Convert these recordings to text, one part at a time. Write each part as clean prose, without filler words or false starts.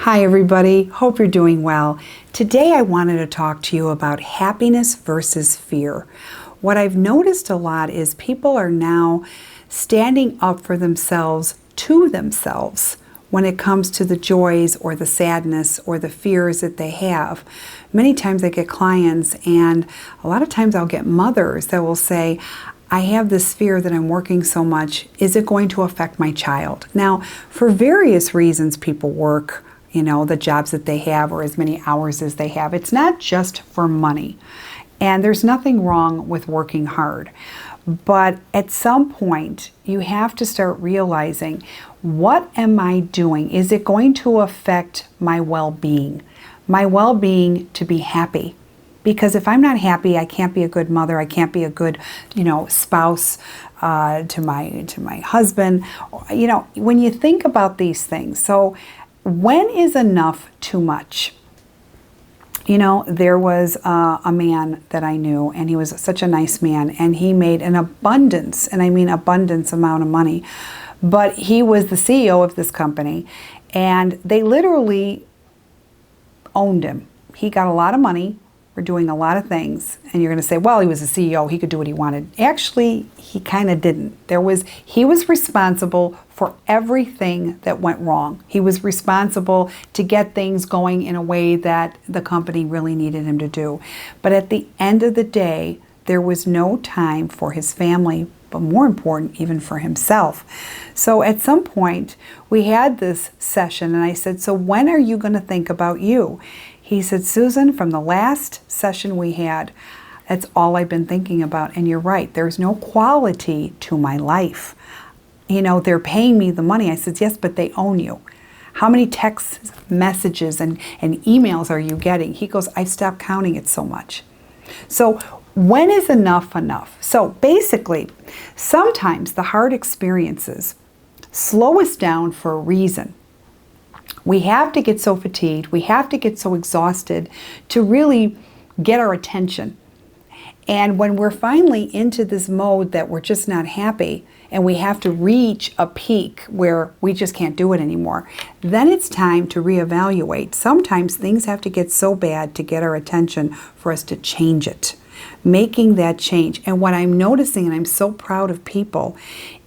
Hi everybody, hope you're doing well. Today I wanted to talk to you about happiness versus fear. What I've noticed a lot is people are now standing up for themselves to themselves when it comes to the joys or the sadness or the fears that they have. Many times I get clients, and a lot of times I'll get mothers that will say, I have this fear that I'm working so much. Is it going to affect my child? Now, for various reasons, people work, the jobs that they have or as many hours as they have. It's not just for money. And there's nothing wrong with working hard. But at some point, you have to start realizing, what am I doing? Is it going to affect my well-being? My well-being to be happy. Because if I'm not happy, I can't be a good mother. I can't be a good, spouse to my husband. When you think about these things. So when is enough too much? There was a man that I knew, and he was such a nice man, and he made an abundance, and I mean abundance amount of money. But he was the CEO of this company, and they literally owned him. He got a lot of money for doing a lot of things, and you're going to say, well, he was a CEO, he could do what he wanted. Actually, he kind of didn't. He was responsible for everything that went wrong. He was responsible to get things going in a way that the company really needed him to do. But at the end of the day, there was no time for his family, but more important, even for himself. So at some point, we had this session, and I said, so when are you going to think about you? He said, Susan, from the last session we had, that's all I've been thinking about. And you're right, there's no quality to my life. They're paying me the money. I said, yes, but they own you. How many texts, messages, and emails are you getting? He goes, I've stopped counting it so much. So when is enough enough? So basically, sometimes the hard experiences slow us down for a reason. We have to get so fatigued, we have to get so exhausted to really get our attention. And when we're finally into this mode that we're just not happy and we have to reach a peak where we just can't do it anymore, then it's time to reevaluate. Sometimes things have to get so bad to get our attention for us to change it. Making that change. And what I'm noticing, and I'm so proud of people,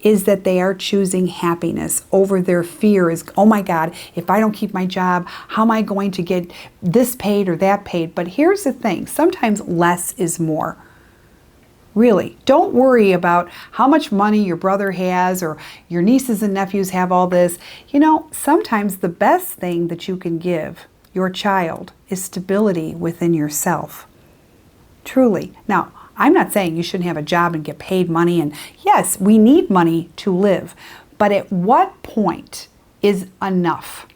is that they are choosing happiness over their fears. Oh my God, if I don't keep my job, how am I going to get this paid or that paid? But here's the thing, sometimes less is more. Really, don't worry about how much money your brother has or your nieces and nephews have all this. Sometimes the best thing that you can give your child is stability within yourself. Truly. Now, I'm not saying you shouldn't have a job and get paid money, and yes, we need money to live, but at what point is enough?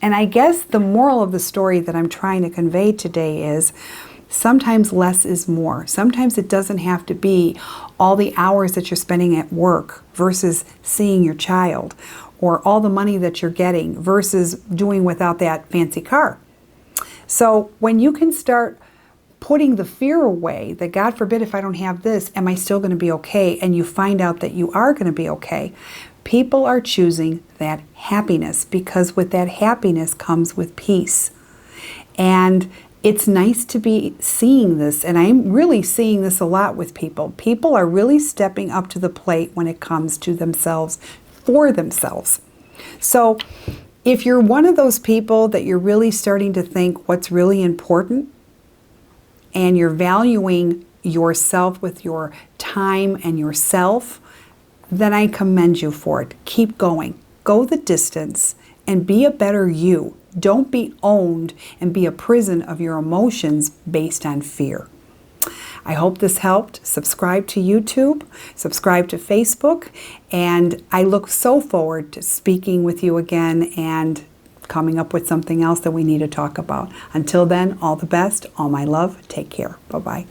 And I guess the moral of the story that I'm trying to convey today is sometimes less is more. Sometimes it doesn't have to be all the hours that you're spending at work versus seeing your child, or all the money that you're getting versus doing without that fancy car. So when you can start putting the fear away that, God forbid, if I don't have this, am I still going to be okay? And you find out that you are going to be okay. People are choosing that happiness, because with that happiness comes with peace. And it's nice to be seeing this, and I'm really seeing this a lot with people. People are really stepping up to the plate when it comes to themselves, for themselves. So if you're one of those people that you're really starting to think what's really important, and you're valuing yourself with your time and yourself, then I commend you for it. Keep going. Go the distance and be a better you. Don't be owned and be a prison of your emotions based on fear. I hope this helped. Subscribe to YouTube, subscribe to Facebook, and I look so forward to speaking with you again and coming up with something else that we need to talk about. Until then, all the best, all my love, take care. Bye-bye.